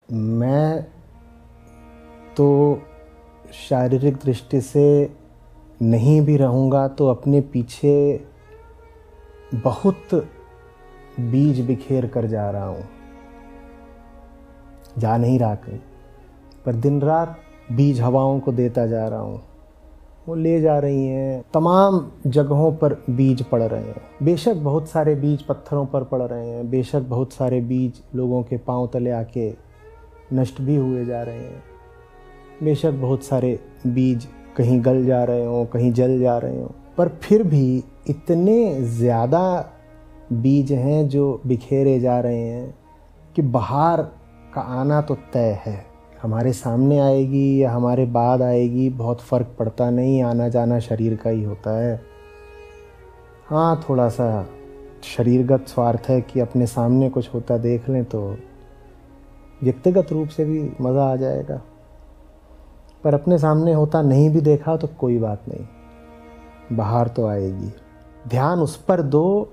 मैं तो शारीरिक दृष्टि से नहीं भी रहूँगा तो अपने पीछे बहुत बीज बिखेर कर जा रहा हूँ। जा नहीं रहा कहीं, पर दिन रात बीज हवाओं को देता जा रहा हूँ। वो ले जा रही हैं, तमाम जगहों पर बीज पड़ रहे हैं। बेशक बहुत सारे बीज पत्थरों पर पड़ रहे हैं, बेशक बहुत सारे बीज लोगों के पांव तले आके नष्ट भी हुए जा रहे हैं, बेशक बहुत सारे बीज कहीं गल जा रहे हों, कहीं जल जा रहे हों, पर फिर भी इतने ज़्यादा बीज हैं जो बिखेरे जा रहे हैं कि बहार का आना तो तय है। हमारे सामने आएगी या हमारे बाद आएगी बहुत फ़र्क पड़ता नहीं, आना जाना शरीर का ही होता है। हाँ, थोड़ा सा शरीरगत स्वार्थ है कि अपने सामने कुछ होता देख लें तो व्यक्तिगत रूप से भी मज़ा आ जाएगा, पर अपने सामने होता नहीं भी देखा तो कोई बात नहीं, बाहर तो आएगी। ध्यान उस पर दो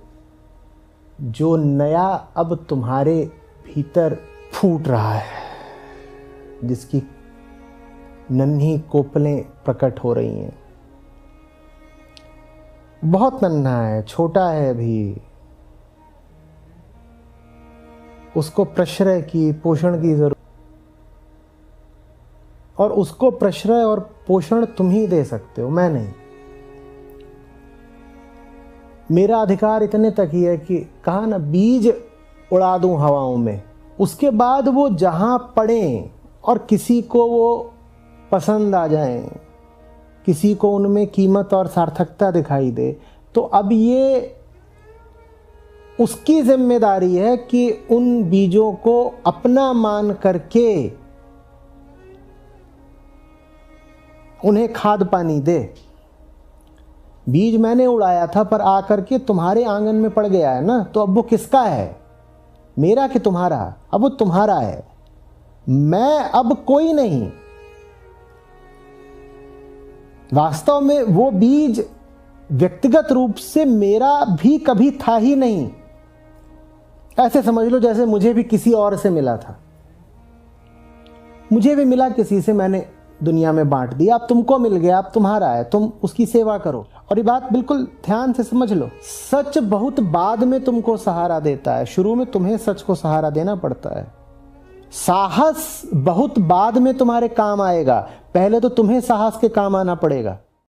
जो नया अब तुम्हारे भीतर फूट रहा है, जिसकी नन्ही कोपलें प्रकट हो रही हैं। बहुत नन्हा है, छोटा है अभी, उसको प्रश्रय की, पोषण की जरूरत, और उसको प्रश्रय और पोषण तुम ही दे सकते हो, मैं नहीं। मेरा अधिकार इतने तक ही है कि कहा ना, बीज उड़ा दूं हवाओं में, उसके बाद वो जहां पड़े और किसी को वो पसंद आ जाएं, किसी को उनमें कीमत और सार्थकता दिखाई दे, तो अब ये उसकी जिम्मेदारी है कि उन बीजों को अपना मान करके उन्हें खाद पानी दे। बीज मैंने उड़ाया था, पर आकर के तुम्हारे आंगन में पड़ गया है ना, तो अब वो किसका है, मेरा कि तुम्हारा? अब वो तुम्हारा है, मैं अब कोई नहीं। वास्तव में वो बीज व्यक्तिगत रूप से मेरा भी कभी था ही नहीं। ऐसे समझ लो जैसे मुझे भी किसी और से मिला था, मुझे भी मिला किसी से, मैंने दुनिया में बांट दिया, अब तुमको मिल गया, अब तुम्हारा है, तुम उसकी सेवा करो। और ये बात बिल्कुल ध्यान से समझ लो, सच बहुत बाद में तुमको सहारा देता है, शुरू में तुम्हें सच को सहारा देना पड़ता है। साहस बहुत बाद में तुम्हारे काम आएगा, पहले तो तुम्हें साहस के काम आना पड़ेगा।